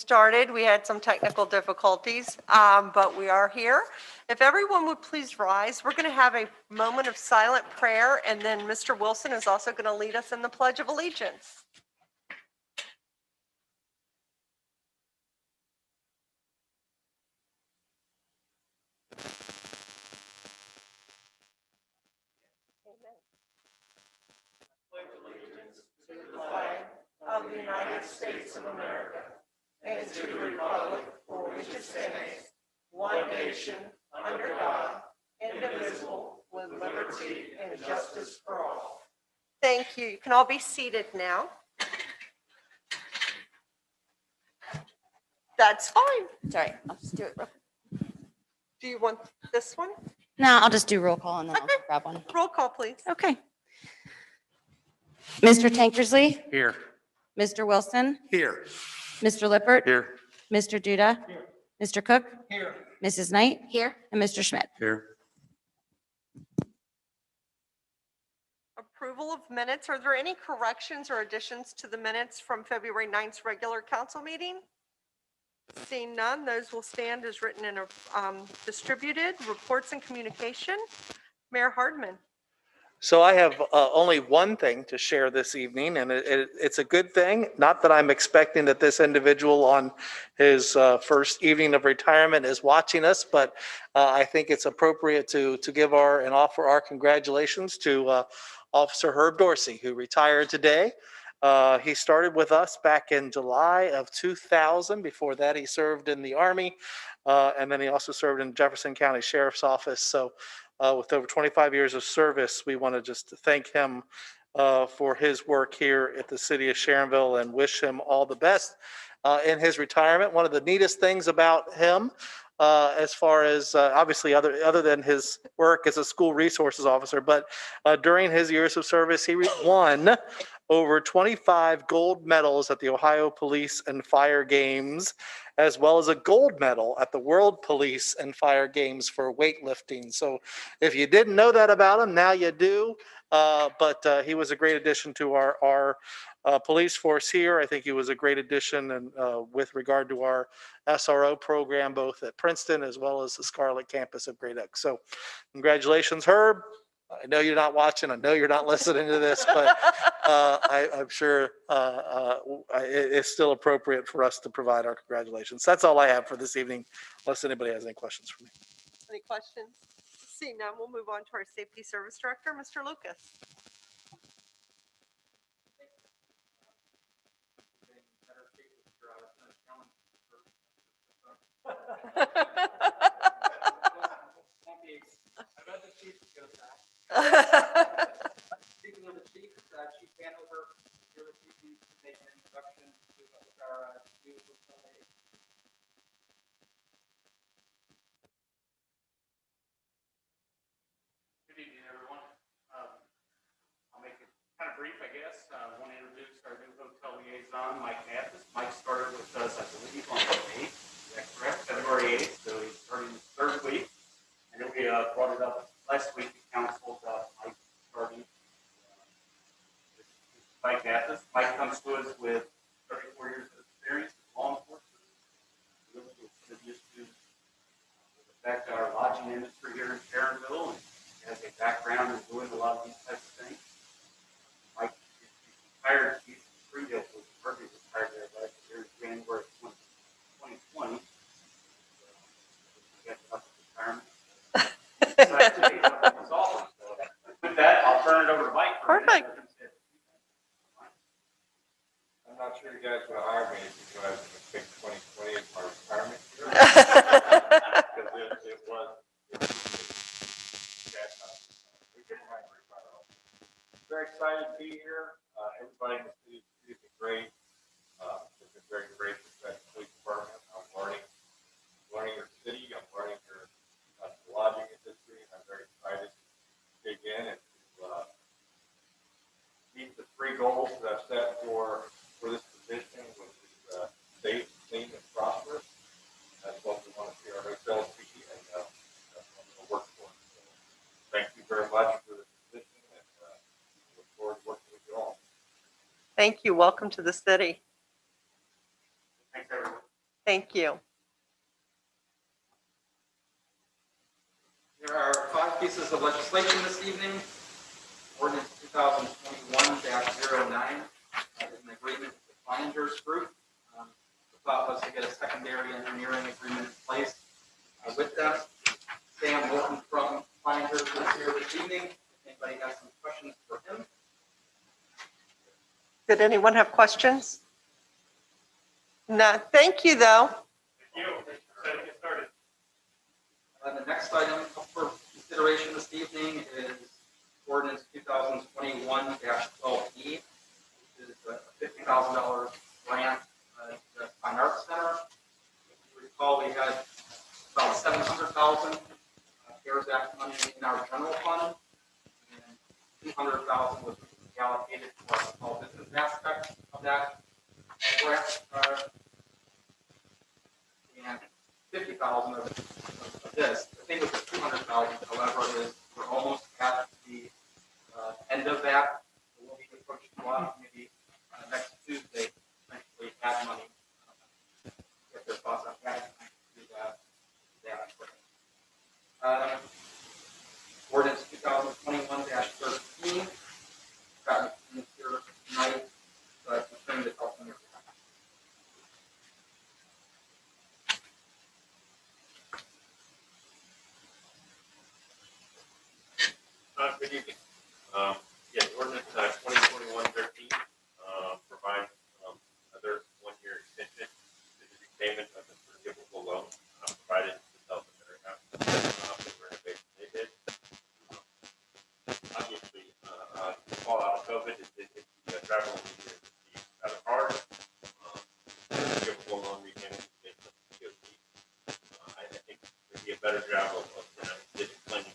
Started. We had some technical difficulties, but we are here. If everyone would please rise, we're going to have a moment of silent prayer, and then Mr. Wilson is also going to lead us in the Pledge of Allegiance. To the flag of the United States of America and to the republic for which it stands, one nation, under God, indivisible, with liberty and justice for all. Thank you. You can all be seated now. That's fine. Sorry, I'll just do it real quick. Do you want this one? No, I'll just do roll call and then I'll grab one. Roll call, please. Okay. Mr. Tankersley? Here. Mr. Wilson? Here. Mr. Lippert? Here. Mr. Duda? Here. Mr. Cook? Here. Mrs. Knight? Here. And Mr. Schmidt? Here. Approval of minutes. Are there any corrections or additions to the minutes from February 9th regular council meeting? Seeing none, those will stand as written and distributed. Reports and communication. Mayor Hardman. So I have only one thing to share this evening, and it's a good thing. Not that I'm expecting that this individual on his first evening of retirement is watching us, but I think it's appropriate to give and offer our congratulations to Officer Herb Dorsey, who retired today. He started with us back in July of 2000. Before that, he served in the Army, and then he also served in Jefferson County Sheriff's Office. So with over 25 years of service, we want to just thank him for his work here at the city of Sharonville and wish him all the best in his retirement. One of the neatest things about him, as far as obviously other than his work as a school resources officer, but during his years of service, he won over 25 gold medals at the Ohio Police and Fire Games, as well as a gold medal at the World Police and Fire Games for weightlifting. So if you didn't know that about him, now you do. But he was a great addition to our police force here. I think he was a great addition and with regard to our SRO program, both at Princeton as well as the Scarlet campus of Great Oak. So congratulations, Herb. I know you're not watching. I know you're not listening to this, but I'm sure it's still appropriate for us to provide our congratulations. That's all I have for this evening, unless anybody has any questions for me. Any questions? Seeing none, we'll move on to our Safety Service Director, Mr. Lucas. Speaking of the chief, Chief Hanover, here this evening to make an introduction to our new facility. Good evening, everyone. I'll make it kind of brief, I guess. I want to introduce our new hotel liaison, Mike Mathis. Mike started with us, I believe, on the 8th. Is that correct? February 8th. So he's starting his third week. I know we brought it up last week at council about Mike starting. Mike Mathis. Mike comes to us with 34 years of experience in law enforcement. Really used to affect our lodging industry here in Sharonville, and has a background in doing a lot of these types of things. Mike is retired. He's Freedale was perfect retired there last year in January 2020. He got up to retirement. With that, I'll turn it over to Mike. Perfect. I'm not sure you guys want to hire me because I think 2020 is my retirement year. Because it was. Very excited to be here. Everybody in the city has been great. It's been very gracious at the police department. I'm learning your city. I'm learning your lodging industry, and I'm very excited to dig in and to meet the 3 goals that I've set for this position, which is safe, clean, and prosperous. That's what we want to see our hotels be, and that's what we'll work for. So, thank you very much for this position, and look forward to working with you all. Thank you. Welcome to the city. Thanks, everyone. Thank you. There are 5 pieces of legislation this evening. Ordinance 2021-09 is an agreement with the Finders Group. The thought was to get a secondary engineering agreement in place with them. Sam Morton from Finders is here this evening. If anybody has some questions for him. Did anyone have questions? No, thank you, though. Thank you. Excited to get started. The next item up for consideration this evening is Ordinance 2021-12E. This is a $50,000 grant to the Fine Arts Center. If you recall, we had about $700,000 CARES Act money in our general fund, and $200,000 was allocated for our small business aspect of that grant, and $50,000 of this. The thing with the $200,000, however, is we're almost at the end of that. We'll be approaching a lot, maybe next Tuesday, essentially add money. Get their thoughts on adding money to that. Ordinance 2021-13. Got here tonight, but concerning the health and Good evening. Yes, ordinance 2021-13 provides another 1-year extension to the repayment of the forgivable loan provided to South America for renovation they did. Obviously, the fallout of COVID is the travel industry rather hard. The forgivable loan repayment is based on the DOT. I think there'd be a better job of explaining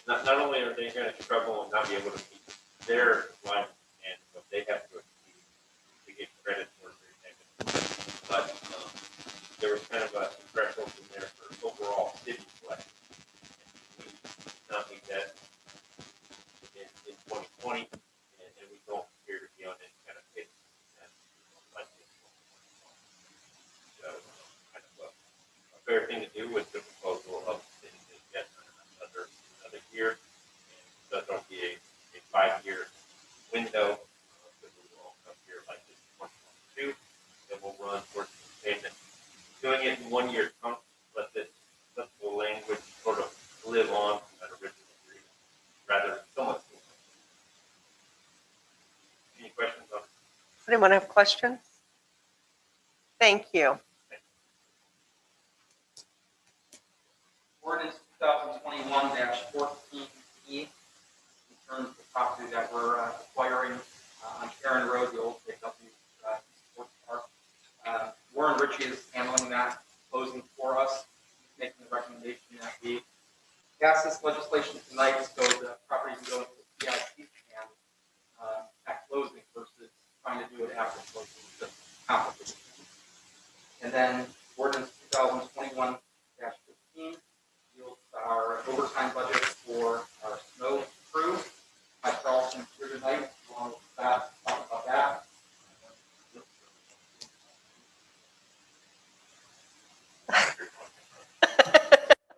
not only are they going to struggle and not be able to meet their line and what they have to achieve to get credit for their repayment, but there was kind of a threshold in there for overall city collection. Not meet that in 2020, and we don't appear to be on any kind of pace. So, kind of a fair thing to do with the proposal of the city to get another year. So there'll be a 5-year window that we will come here like this 2022, and we'll run towards the payment. Doing it in 1-year chunks, let the flexible language sort of live on from that original agreement, rather than so much. Any questions on it? Anyone have questions? Thank you. Ordinance 2021-14E concerns the property that we're acquiring on Sharon Road, the old JW Sports Park. Warren Ritchie is handling that closing for us, making the recommendation that we pass this legislation tonight so the property can go into the PIC and at closing versus trying to do it after closing. It's just complicated. And then ordinance 2021-15 yields our overtime budget for our snow crew. Mike Charleston here tonight, along with that, talk about that.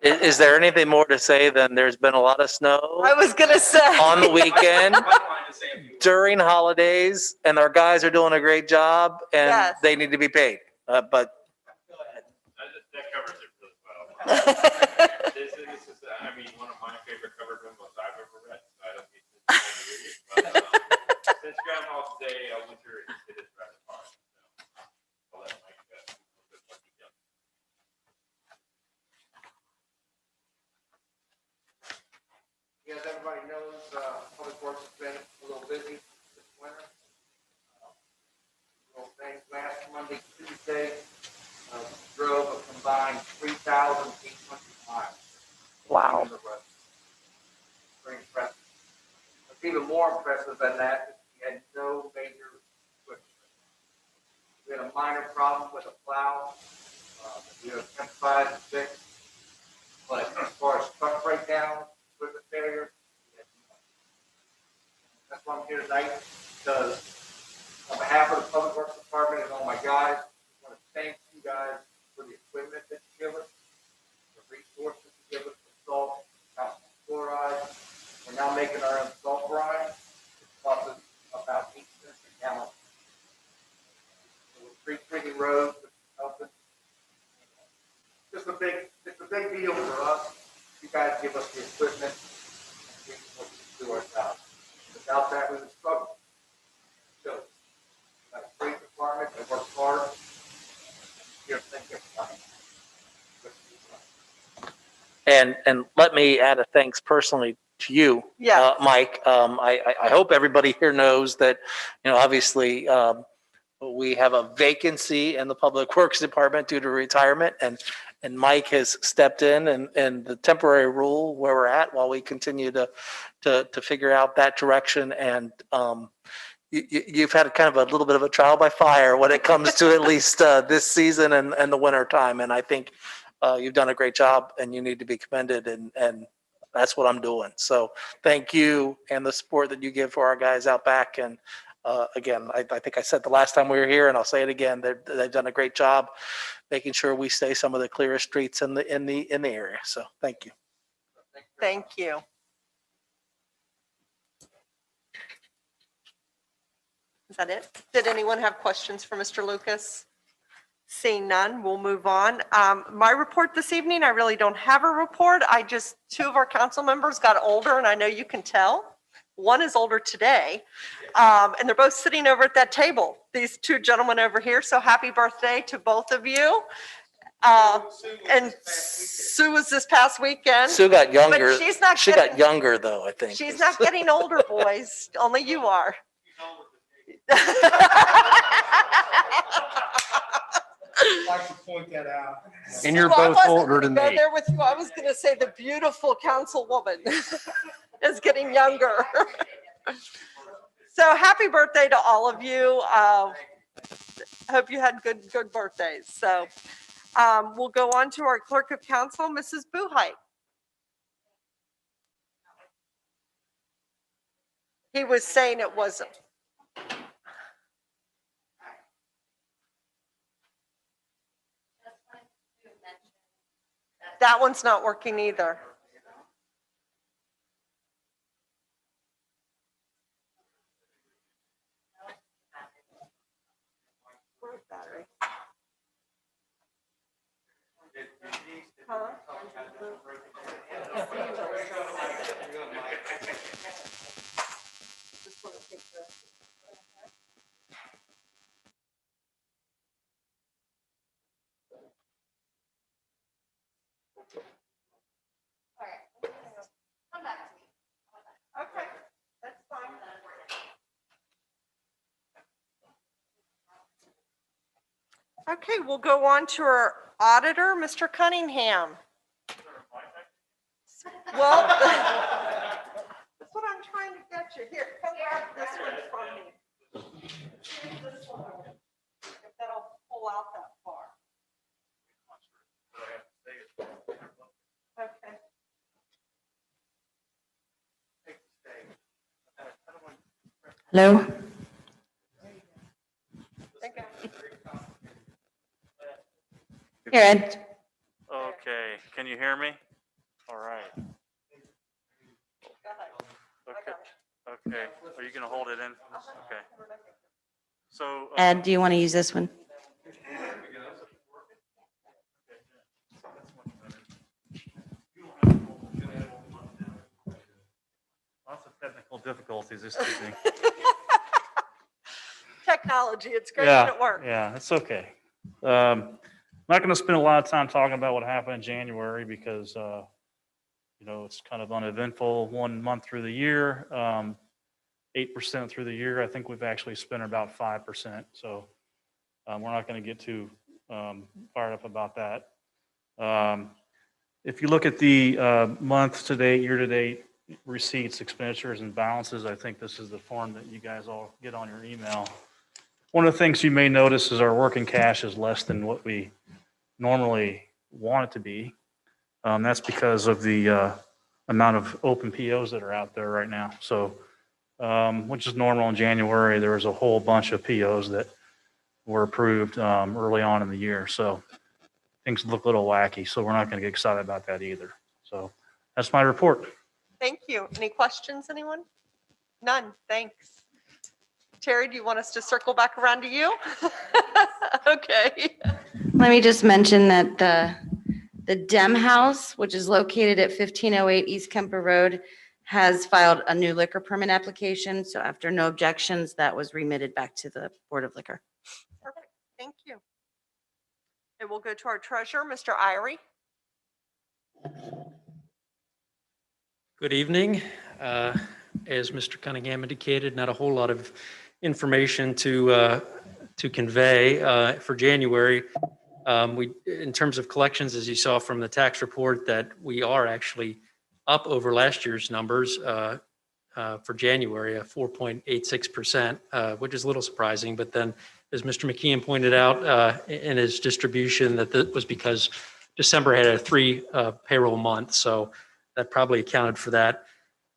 Is there anything more to say than there's been a lot of snow I was going to say. on the weekend Mike wanted to say a few words. during holidays, and our guys are doing a great job, and Yes. they need to be paid. But That covers it really well. This is, I mean, one of my favorite covered memos I've ever read. So I don't need to read it, but since Groundhog's Day, winter it is rather hard. So I'll let Mike go a bit more detail. As everybody knows, Public Works has been a little busy this winter. Little things last Monday, Tuesday, drove a combined 3,800 miles. Wow. Very impressive. What's even more impressive than that is we had no major equipment. We had a minor problem with a plow. We have identified and fixed. But as far as truck breakdown, equipment failure, that's why I'm here tonight, because on behalf of the Public Works Department and all my guys, you guys give us the equipment and we can do our job. Without that, we would struggle. So, got a great department, they work hard. Here, thank you. And let me add a thanks personally to you, Yeah. Mike. I hope everybody here knows that, obviously, we have a vacancy in the Public Works Department due to retirement, and Mike has stepped in and the temporary rule where we're at while we continue to figure out that direction. And you've had kind of a little bit of a trial by fire when it comes to at least this season and the winter time. And I think you've done a great job, and you need to be commended. And that's what I'm doing. So thank you, and the support that you give for our guys out back. And again, I think I said the last time we were here, and I'll say it again, they've done a great job making sure we stay some of the clearest streets in the area. So thank you. Thank you. Is that it? Did anyone have questions for Mr. Lucas? Seeing none, we'll move on. My report this evening, I really don't have a report. Two of our council members got older, and I know you can tell. One is older today, and they're both sitting over at that table, these two gentlemen over here. So happy birthday to both of you. And Sue was this past weekend. Sue got younger. But she's not She getting, got younger, though, I think. she's not getting older, boys. Only you are. I'd like to point that out. And you're Well, I both wasn't older than gonna go me. there with you. I was going to say the beautiful councilwoman is getting younger. So happy birthday to all of you. Hope you had good birthdays. So we'll go on to our clerk of council, Mrs. Buhite. He was saying it wasn't. That one's not working either. Where's battery? Huh? Just wanna take the- Okay, that's fine. Okay, we'll go on to our auditor, Mr. Cunningham. Well, that's what I'm trying to get you. Here, come grab this one from me. Here's this one. If that'll pull out that far. Okay. Hello? Okay. Here, Ed. Okay, can you hear me? All right, Go ahead. I okay, got it. okay. Are you gonna hold it in? Okay. So, Ed, do you want to use this one? lots of technical difficulties this evening. Technology, it's great when it works. Yeah, it's okay. Not gonna spend a lot of time talking about what happened in January because, it's kind of uneventful 1 month through the year. 8% through the year. I think we've actually spent about 5%. So we're not going to get too fired up about that. If you look at the month to date, year to date receipts, expenditures, and balances, I think this is the form that you guys all get on your email. One of the things you may notice is our working cash is less than what we normally want it to be. That's because of the amount of open POs that are out there right now. So, which is normal in January. There was a whole bunch of POs that were approved early on in the year. So things look a little wacky. So we're not going to get excited about that either. So that's my report. Thank you. Any questions, anyone? None, thanks. Terry, do you want us to circle back around to you? Okay. Let me just mention that the The Dem House, which is located at 1508 East Kemper Road, has filed a new liquor permit application. So after no objections, that was remitted back to the Board of Liquor. Perfect. Thank you. And we'll go to our treasurer, Mr. Irie. Good evening. As Mr. Cunningham indicated, not a whole lot of information to convey for January. In terms of collections, as you saw from the tax report, that we are actually up over last year's numbers for January, 4.86%, which is a little surprising. But then, as Mr. McKeon pointed out in his distribution, that was because December had a 3 payroll month, so that probably accounted for that.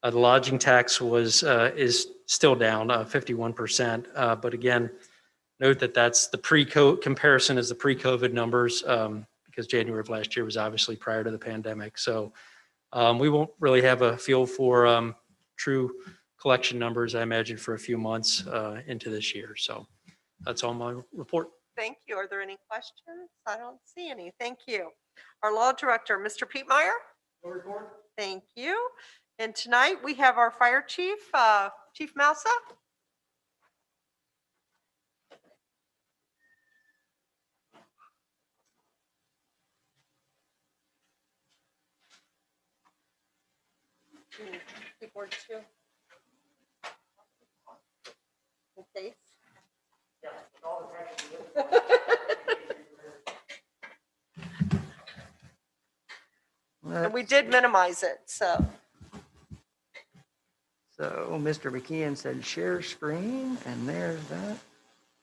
The lodging tax is still down 51%, but again, note that that's the comparison is the pre-COVID numbers because January of last year was obviously prior to the pandemic. So we won't really have a feel for true collection numbers, I imagine, for a few months into this year. So that's all my report. Thank you. Are there any questions? I don't see any. Thank you. Our law director, Mr. Pete Meyer. Thank you. And tonight we have our fire chief, Chief Mousa. Keyboard too. Okay. And we did minimize it, so. So Mr. McKeon said share screen, and there's that.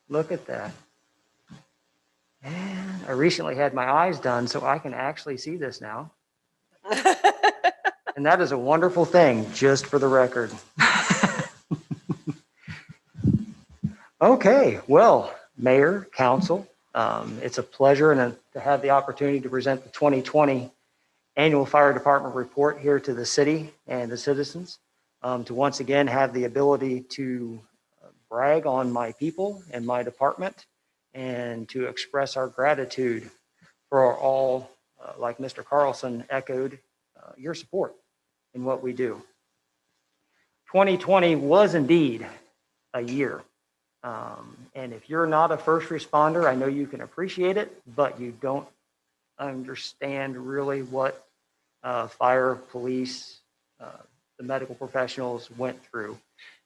Look at that. And I recently had my eyes done, so I can actually see this now. And that is a wonderful thing, just for the record. Okay, well, Mayor, Council, it's a pleasure to have the opportunity to present the 2020 Annual Fire Department Report here to the city and the citizens. To once again have the ability to brag on my people and my department and to express our gratitude for all, like Mr. Carlson echoed, your support in what we do. 2020 was indeed a year. And if you're not a first responder, I know you can appreciate it, but you don't understand really what fire, police, the medical professionals went through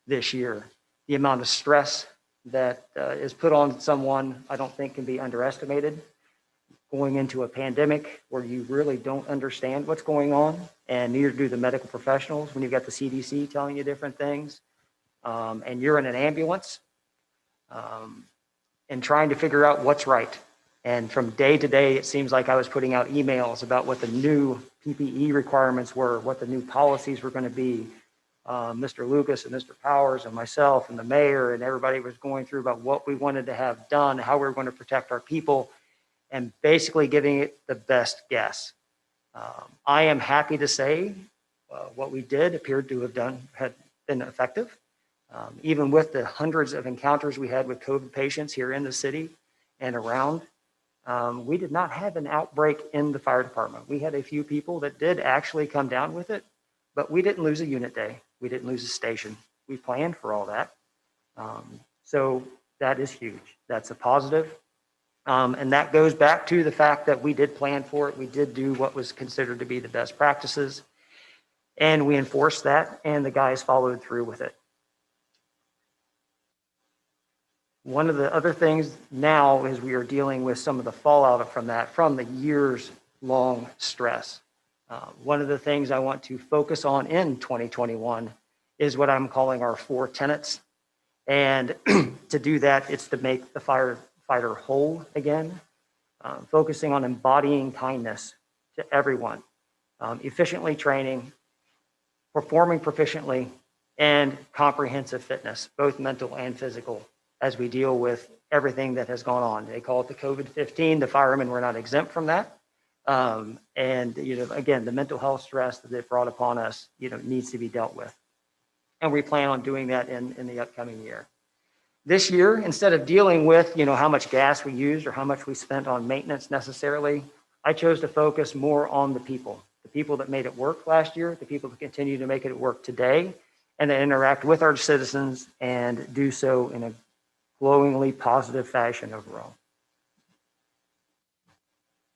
this year. The amount of stress that is put on someone, I don't think can be underestimated. Going into a pandemic where you really don't understand what's going on, and neither do the medical professionals when you've got the CDC telling you different things, and you're in an ambulance and trying to figure out what's right. And from day to day, it seems like I was putting out emails about what the new PPE requirements were, what the new policies were going to be. Mr. Lucas and Mr. Powers and myself and the mayor and everybody was going through about what we wanted to have done, how we were going to protect our people, and basically giving it the best guess. I am happy to say what we did appeared to have had been effective. Even with the hundreds of encounters we had with COVID patients here in the city and around, we did not have an outbreak in the fire department. We had a few people that did actually come down with it, but we didn't lose a unit day. We didn't lose a station. We planned for all that. So that is huge. That's a positive. And that goes back to the fact that we did plan for it. We did do what was considered to be the best practices, and we enforced that, and the guys followed through with it. One of the other things now is we are dealing with some of the fallout from that, from the years-long stress. One of the things I want to focus on in 2021 is what I'm calling our 4 tenets. And to do that, it's to make the firefighter whole again, focusing on embodying kindness to everyone, efficiently training, performing proficiently, and comprehensive fitness, both mental and physical, as we deal with everything that has gone on. They call it the COVID-15. The firemen were not exempt from that. And, again, the mental health stress that it brought upon us, needs to be dealt with. And we plan on doing that in the upcoming year. This year, instead of dealing with, how much gas we used or how much we spent on maintenance necessarily, I chose to focus more on the people that made it work last year, the people that continue to make it work today, and that interact with our citizens and do so in a glowingly positive fashion overall.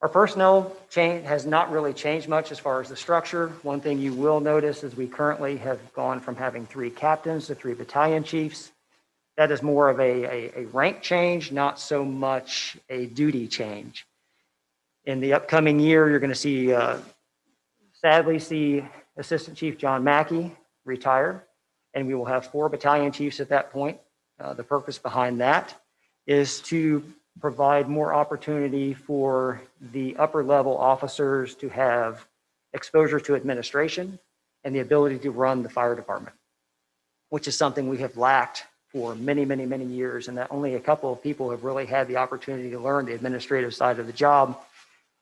Our personnel change has not really changed much as far as the structure. One thing you will notice is we currently have gone from having 3 captains to 3 battalion chiefs. That is more of a rank change, not so much a duty change. In the upcoming year, you're going to see, sadly, see Assistant Chief John Mackey retire, and we will have 4 battalion chiefs at that point. The purpose behind that is to provide more opportunity for the upper level officers to have exposure to administration and the ability to run the fire department, which is something we have lacked for many, many, many years, and that only a couple of people have really had the opportunity to learn the administrative side of the job.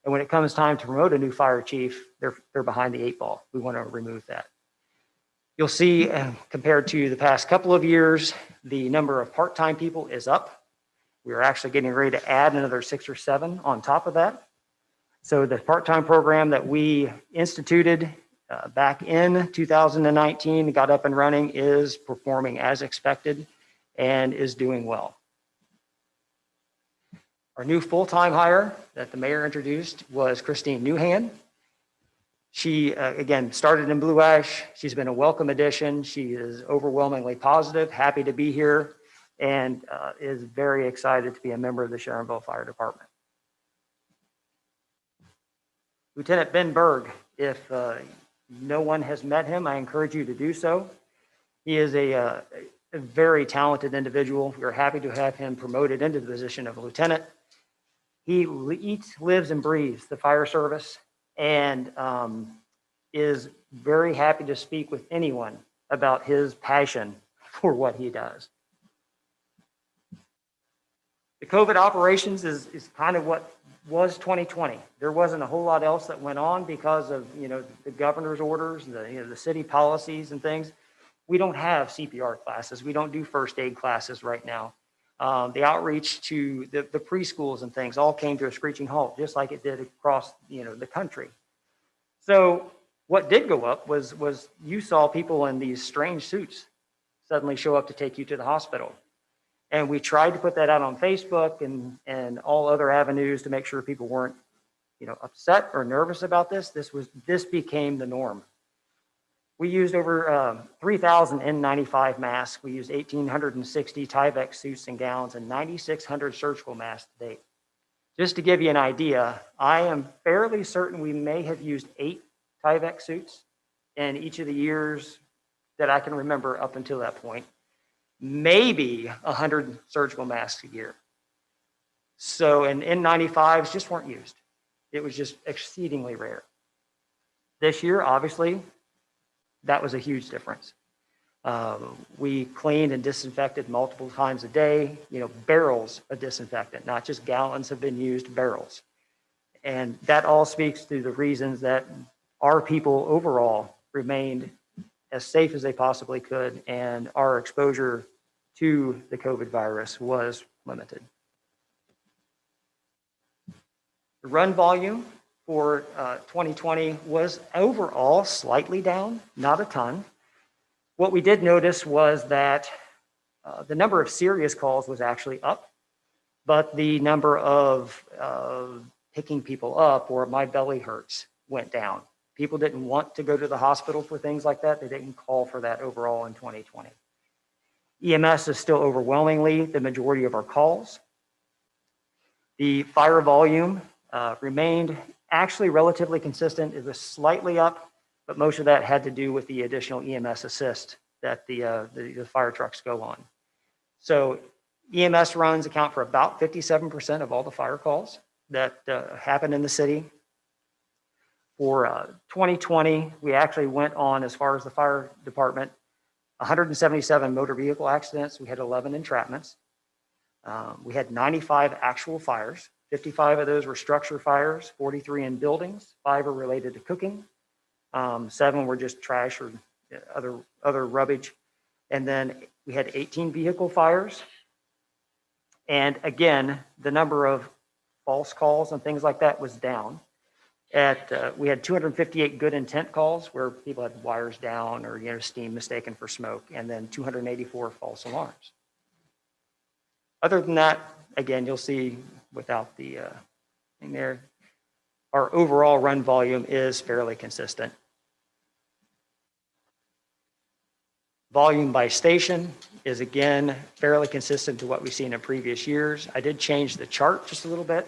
And when it comes time to promote a new fire chief, they're behind the 8 ball. We want to remove that. You'll see, compared to the past couple of years, the number of part-time people is up. We're actually getting ready to add another 6 or 7 on top of that. So the part-time program that we instituted back in 2019, got up and running, is performing as expected and is doing well. Our new full-time hire that the mayor introduced was Christine Newhan. She, again, started in Blue Ash. She's been a welcome addition. She is overwhelmingly positive, happy to be here, and is very excited to be a member of the Sharonville Fire Department. Lieutenant Ben Berg, if no one has met him, I encourage you to do so. He is a very talented individual. We're happy to have him promoted into the position of lieutenant. He eats, lives, and breathes the fire service, and is very happy to speak with anyone about his passion for what he does. The COVID operations is kind of what was 2020. There wasn't a whole lot else that went on because of, the governor's orders, the city policies and things. We don't have CPR classes. We don't do first aid classes right now. The outreach to the preschools and things all came to a screeching halt, just like it did across, the country. So what did go up was you saw people in these strange suits suddenly show up to take you to the hospital. And we tried to put that out on Facebook and all other avenues to make sure people weren't, upset or nervous about this. This became the norm. We used over 3,000 N95 masks. We used 1,860 Tyvek suits and gowns and 9,600 surgical masks to date. Just to give you an idea, I am fairly certain we may have used 8 Tyvek suits in each of the years that I can remember up until that point. Maybe 100 surgical masks a year. So, and N95s just weren't used. It was just exceedingly rare. This year, obviously, that was a huge difference. We cleaned and disinfected multiple times a day, barrels of disinfectant, not just gallons have been used, barrels. And that all speaks to the reasons that our people overall remained as safe as they possibly could, and our exposure to the COVID virus was limited. The run volume for 2020 was overall slightly down, not a ton. What we did notice was that the number of serious calls was actually up, but the number of picking people up or my belly hurts went down. People didn't want to go to the hospital for things like that. They didn't call for that overall in 2020. EMS is still overwhelmingly the majority of our calls. The fire volume remained actually relatively consistent. It was slightly up, but most of that had to do with the additional EMS assist that the fire trucks go on. So EMS runs account for about 57% of all the fire calls that happen in the city. For 2020, we actually went on, as far as the fire department, 177 motor vehicle accidents. We had 11 entrapments. We had 95 actual fires. 55 of those were structure fires, 43 in buildings, 5 are related to cooking. 7 were just trash or other rubbish. And then we had 18 vehicle fires. And again, the number of false calls and things like that was down. We had 258 good intent calls where people had wires down or, steam mistaken for smoke, and then 284 false alarms. Other than that, again, you'll see without the thing there, our overall run volume is fairly consistent. Volume by station is again fairly consistent to what we've seen in previous years. I did change the chart just a little bit.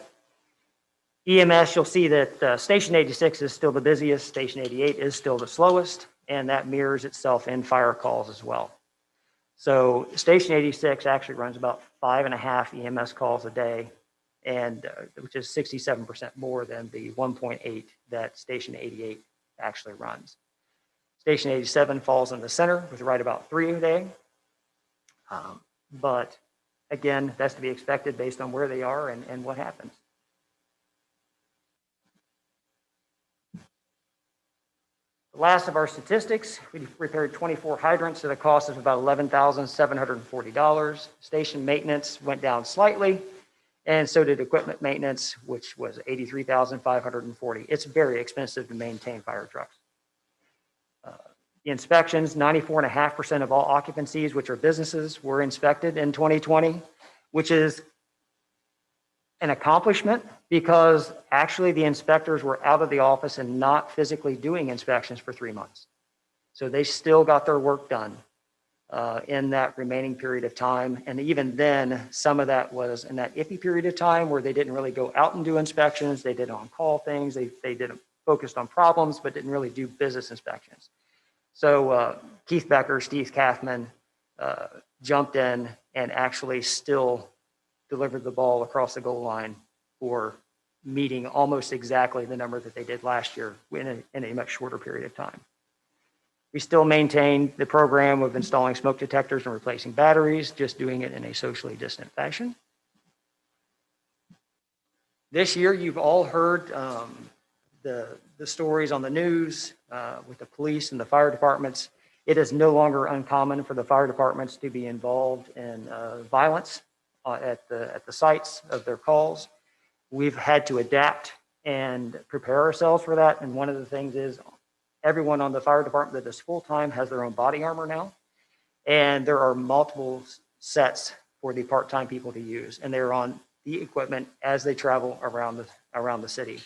EMS, you'll see that Station 86 is still the busiest, Station 88 is still the slowest, and that mirrors itself in fire calls as well. So Station 86 actually runs about 5.5 EMS calls a day, and which is 67% more than the 1.8 that Station 88 actually runs. Station 87 falls in the center with right about 3 a day. But again, that's to be expected based on where they are and what happens. The last of our statistics, we repaired 24 hydrants at a cost of about $11,740. Station maintenance went down slightly, and so did equipment maintenance, which was $83,540. It's very expensive to maintain fire trucks. The inspections, 94.5% of all occupancies, which are businesses, were inspected in 2020, which is an accomplishment because actually the inspectors were out of the office and not physically doing inspections for 3 months. So they still got their work done in that remaining period of time. And even then, some of that was in that iffy period of time where they didn't really go out and do inspections. They did on-call things. They didn't focused on problems, but didn't really do business inspections. So Keith Becker, Steve Kaufman jumped in and actually still delivered the ball across the goal line for meeting almost exactly the number that they did last year in a much shorter period of time. We still maintain the program of installing smoke detectors and replacing batteries, just doing it in a socially distant fashion. This year, you've all heard the stories on the news with the police and the fire departments. It is no longer uncommon for the fire departments to be involved in violence at the sites of their calls. We've had to adapt and prepare ourselves for that. And one of the things is everyone on the fire department that is full-time has their own body armor now. And there are multiple sets for the part-time people to use. And they're on the equipment as they travel around the city.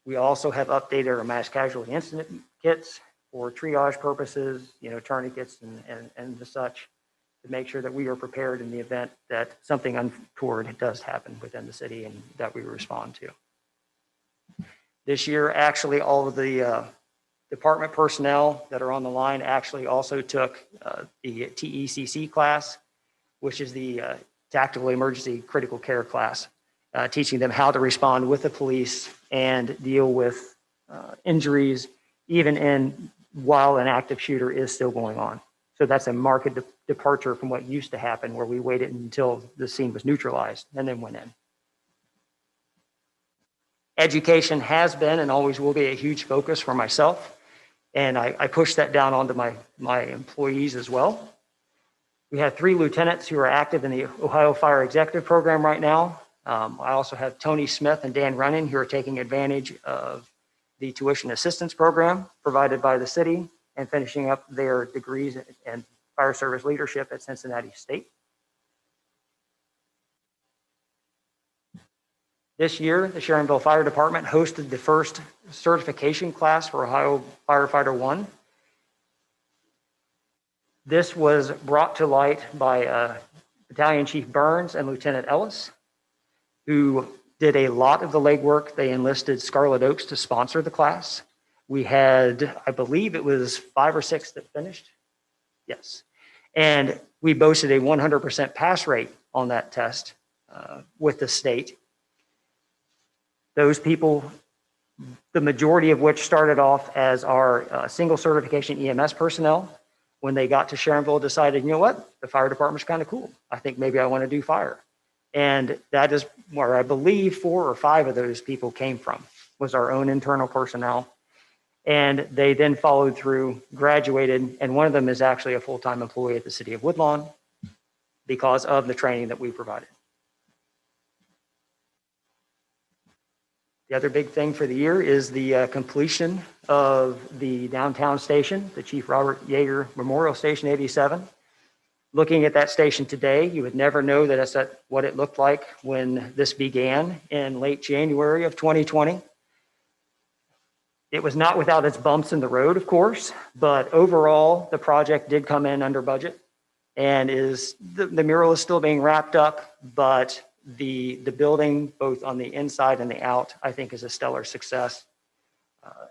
We also have updated our mass casualty incident kits for triage purposes, tourniquets and the such, to make sure that we are prepared in the event that something untoward does happen within the city and that we respond to. This year, actually, all of the department personnel that are on the line actually also took the TECC class, which is the Tactical Emergency Critical Care class, teaching them how to respond with the police and deal with injuries, even while an active shooter is still going on. So that's a marked departure from what used to happen, where we waited until the scene was neutralized and then went in. Education has been and always will be a huge focus for myself, and I push that down onto my employees as well. We have 3 lieutenants who are active in the Ohio Fire Executive Program right now. I also have Tony Smith and Dan Runyon who are taking advantage of the tuition assistance program provided by the city and finishing up their degrees in fire service leadership at Cincinnati State. This year, the Sharonville Fire Department hosted the first certification class for Ohio Firefighter 1. This was brought to light by Battalion Chief Burns and Lieutenant Ellis, who did a lot of the legwork. They enlisted Scarlet Oaks to sponsor the class. We had, I believe it was 5 or 6 that finished. Yes. And we boasted a 100% pass rate on that test with the state. Those people, the majority of which started off as our single certification EMS personnel, when they got to Sharonville, decided, you know what, the fire department's kind of cool. I think maybe I want to do fire. And that is where I believe 4 or 5 of those people came from, was our own internal personnel. And they then followed through, graduated, and one of them is actually a full-time employee at the city of Woodlawn because of the training that we provided. The other big thing for the year is the completion of the downtown station, the Chief Robert Jager Memorial Station 87. Looking at that station today, you would never know that that's what it looked like when this began in late January of 2020. It was not without its bumps in the road, of course, but overall, the project did come in under budget, and the mural is still being wrapped up, but the building, both on the inside and the out, I think is a stellar success.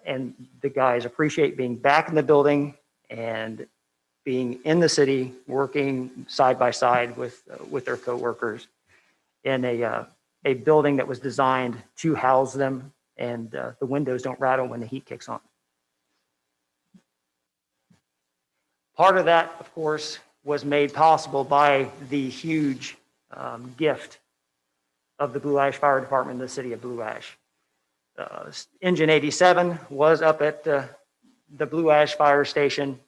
And the guys appreciate being back in the building and being in the city, working side by side with their coworkers in a building that was designed to house them, and the windows don't rattle when the heat kicks on. Part of that, of course, was made possible by the huge gift of the Blue Ash Fire Department in the city of Blue Ash. Engine 87 was up at the Blue Ash Fire Station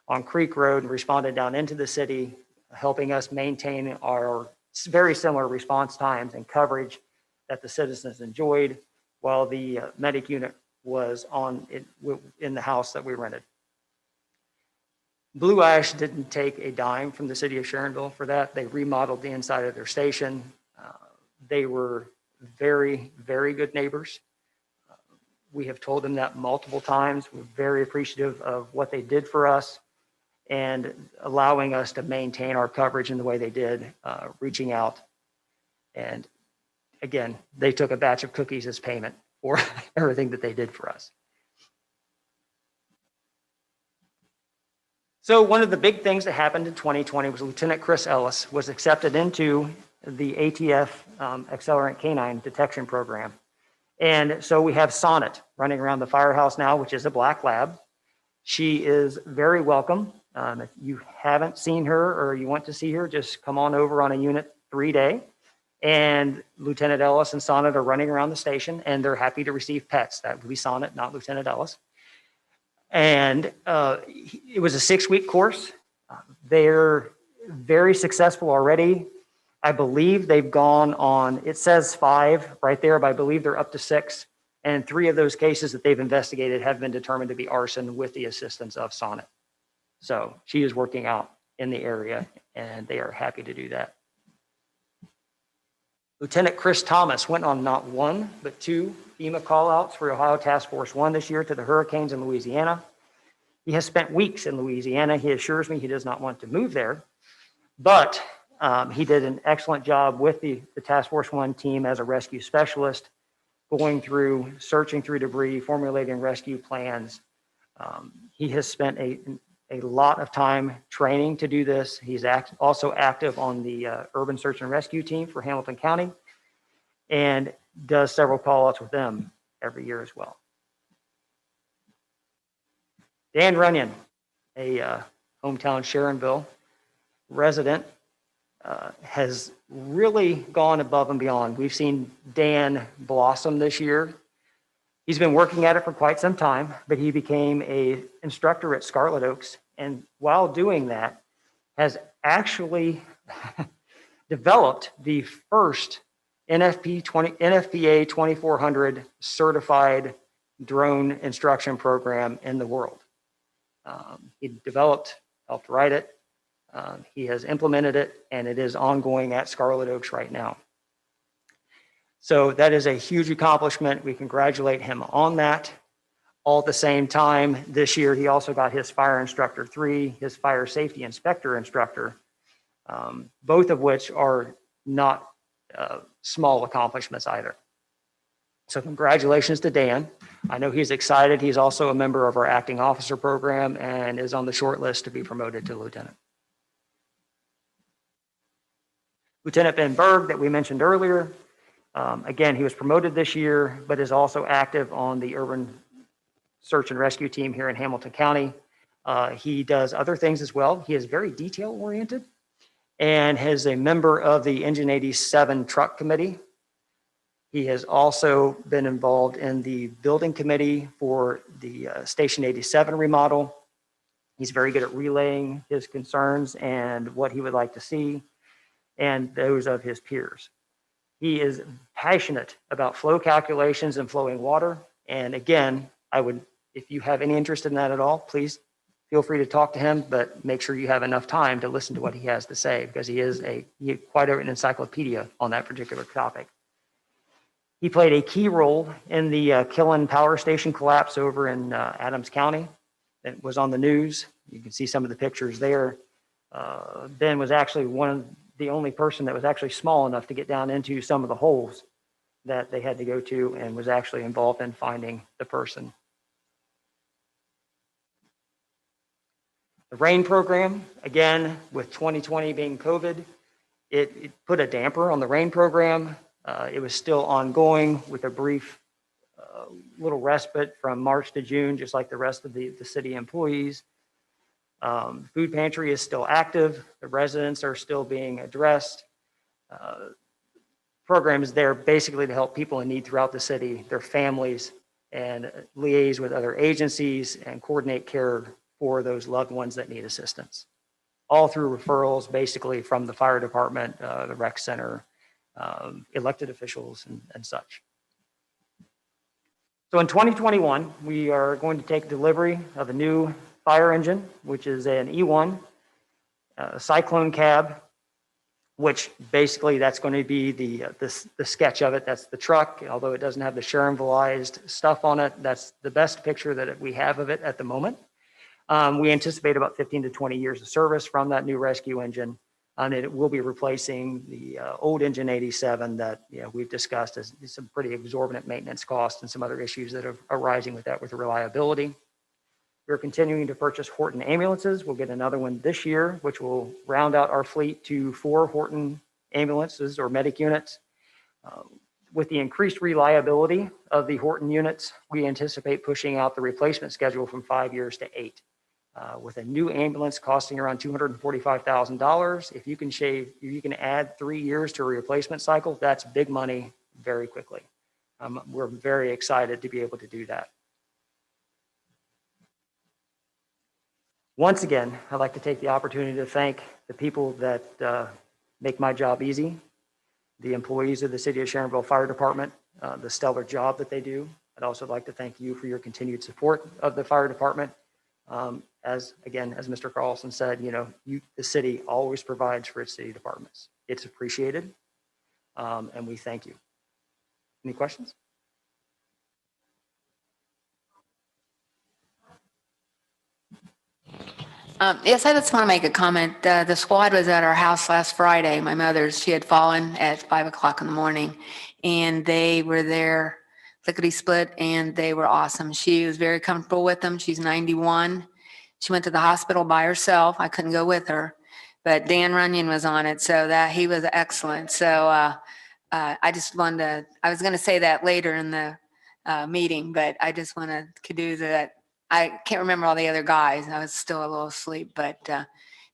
on Creek Road and responded down into the city, helping us maintain our very similar response times and coverage that the citizens enjoyed while the medic unit was in the house that we rented. Blue Ash didn't take a dime from the city of Sharonville for that. They remodeled the inside of their station. They were very, very good neighbors. We have told them that multiple times. We're very appreciative of what they did for us and allowing us to maintain our coverage in the way they did, reaching out. And again, they took a batch of cookies as payment for everything that they did for us. So one of the big things that happened in 2020 was Lieutenant Chris Ellis was accepted into the ATF Accelerant Canine Detection Program. And so we have Sonnet running around the firehouse now, which is a black lab. She is very welcome. If you haven't seen her or you want to see her, just come on over on a Unit 3 day. And Lieutenant Ellis and Sonnet are running around the station, and they're happy to receive pets. That would be Sonnet, not Lieutenant Ellis. And it was a 6-week course. They're very successful already. I believe they've gone on, it says 5 right there, but I believe they're up to 6. And 3 of those cases that they've investigated have been determined to be arson with the assistance of Sonnet. So she is working out in the area, and they are happy to do that. Lieutenant Chris Thomas went on not 1, but 2 FEMA callouts for Ohio Task Force 1 this year to the hurricanes in Louisiana. He has spent weeks in Louisiana. He assures me he does not want to move there, but he did an excellent job with the Task Force 1 team as a rescue specialist, going through, searching through debris, formulating rescue plans. He has spent a lot of time training to do this. He's also active on the Urban Search and Rescue team for Hamilton County and does several callouts with them every year as well. Dan Runyon, a hometown Sharonville resident, has really gone above and beyond. We've seen Dan blossom this year. He's been working at it for quite some time, but he became an instructor at Scarlet Oaks, and while doing that, has actually developed the first NFPA 2400 certified drone instruction program in the world. He developed, helped write it. He has implemented it, and it is ongoing at Scarlet Oaks right now. So that is a huge accomplishment. We congratulate him on that. All at the same time, this year, he also got his Fire Instructor 3, his Fire Safety Inspector Instructor, both of which are not small accomplishments either. So congratulations to Dan. I know he's excited. He's also a member of our acting officer program and is on the short list to be promoted to lieutenant. Lieutenant Ben Berg that we mentioned earlier, again, he was promoted this year, but is also active on the Urban Search and Rescue team here in Hamilton County. He does other things as well. He is very detail oriented and is a member of the Engine 87 truck committee. He has also been involved in the building committee for the Station 87 remodel. He's very good at relaying his concerns and what he would like to see and those of his peers. He is passionate about flow calculations and flowing water. And again, if you have any interest in that at all, please feel free to talk to him, but make sure you have enough time to listen to what he has to say, because he is quite an encyclopedia on that particular topic. He played a key role in the Killen Power Station collapse over in Adams County. It was on the news. You can see some of the pictures there. Ben was actually the only person that was actually small enough to get down into some of the holes that they had to go to, and was actually involved in finding the person. The rain program, again, with 2020 being COVID, it put a damper on the rain program. It was still ongoing with a brief little respite from March to June, just like the rest of the city employees. Food pantry is still active. The residents are still being addressed. Program is there basically to help people in need throughout the city, their families, and liaise with other agencies and coordinate care for those loved ones that need assistance. All through referrals, basically from the fire department, the rec center, elected officials, and such. So in 2021, we are going to take delivery of a new fire engine, which is an E1 cyclone cab, which basically that's going to be the sketch of it. That's the truck, although it doesn't have the Sharonvilleized stuff on it. That's the best picture that we have of it at the moment. We anticipate about 15 to 20 years of service from that new rescue engine, and it will be replacing the old engine 87 that we've discussed as some pretty exorbitant maintenance costs and some other issues that are arising with that with the reliability. We're continuing to purchase Horton ambulances. We'll get another one this year, which will round out our fleet to 4 Horton ambulances or medic units. With the increased reliability of the Horton units, we anticipate pushing out the replacement schedule from 5 years to 8. With a new ambulance costing around $245,000, if you can add 3 years to a replacement cycle, that's big money very quickly. We're very excited to be able to do that. Once again, I'd like to take the opportunity to thank the people that make my job easy, the employees of the City of Sharonville Fire Department, the stellar job that they do. I'd also like to thank you for your continued support of the fire department. As Mr. Carlson said, the city always provides for its city departments. It's appreciated, and we thank you. Any questions? Yes, I just want to make a comment. The squad was at our house last Friday. My mother's, she had fallen at 5 o'clock in the morning, and they were there lickety split, and they were awesome. She was very comfortable with them. She's 91. She went to the hospital by herself. I couldn't go with her, but Dan Runyon was on it, so that he was excellent. So I just wanted to, I was going to say that later in the meeting, but I just want to do that. I can't remember all the other guys. I was still a little asleep, but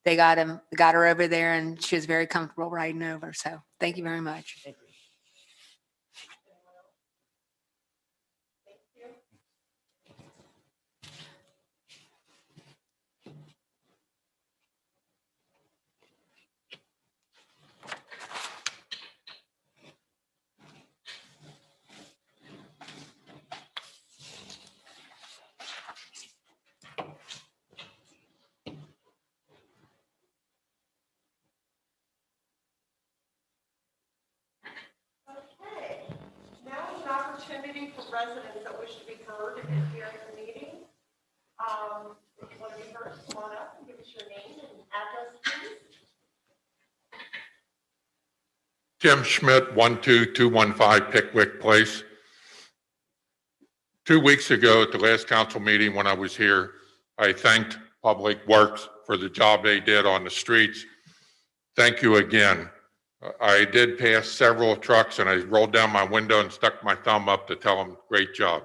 they got her over there, and she was very comfortable riding over. So thank you very much. Thank you. Okay, now is an opportunity for residents that wish to be heard and here at the meeting. If you want to be heard, come on up and give us your name and address, please. Jim Schmidt, 12215 Pickwick Place. 2 weeks ago at the last council meeting when I was here, I thanked Public Works for the job they did on the streets. Thank you again. I did pass several trucks and I rolled down my window and stuck my thumb up to tell them, great job.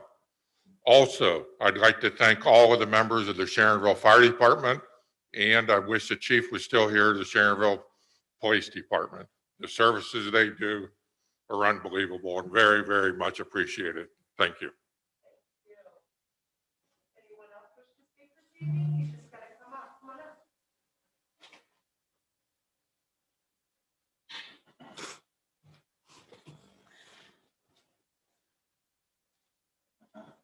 Also, I'd like to thank all of the members of the Sharonville Fire Department, and I wish the chief was still here, the Sharonville Police Department. The services they do are unbelievable and very, very much appreciated. Thank you. Anyone else wish to speak this evening? You just gotta come up, come on up.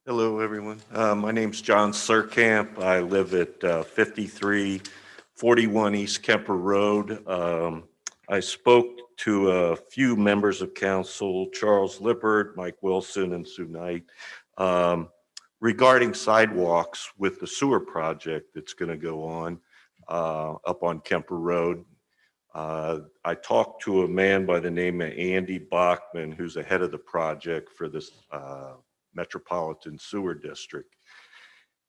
Hello, everyone. My name's John Surkamp. I live at 5341 East Kemper Road. I spoke to a few members of council, Charles Lippert, Mike Wilson, and Sue Knight, regarding sidewalks with the sewer project that's going to go on up on Kemper Road. I talked to a man by the name of Andy Bachman, who's ahead of the project for this Metropolitan Sewer District.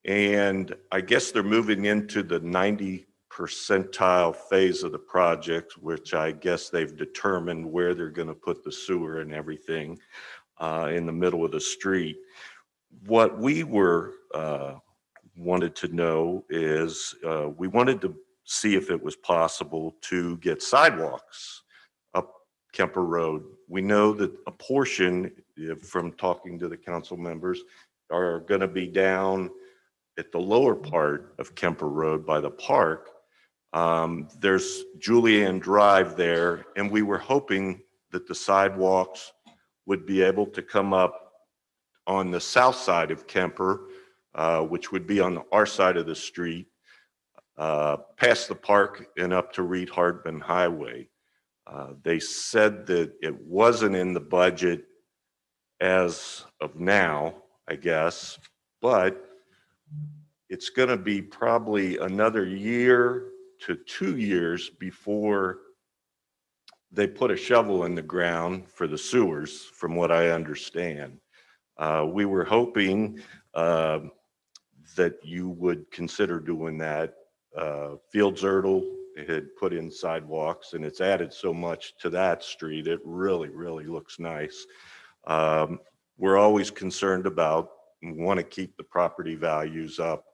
And I guess they're moving into the 90 percentile phase of the project, which I guess they've determined where they're going to put the sewer and everything in the middle of the street. What we were wanted to know is we wanted to see if it was possible to get sidewalks up Kemper Road. We know that a portion, from talking to the council members, are going to be down at the lower part of Kemper Road by the park. There's Julianne Drive there, and we were hoping that the sidewalks would be able to come up on the south side of Kemper, which would be on our side of the street, past the park and up to Reed Hardman Highway. They said that it wasn't in the budget as of now, I guess, but it's going to be probably another year to 2 years before they put a shovel in the ground for the sewers, from what I understand. We were hoping that you would consider doing that. Fields Erdel had put in sidewalks, and it's added so much to that street. It really, really looks nice. We're always concerned about, want to keep the property values up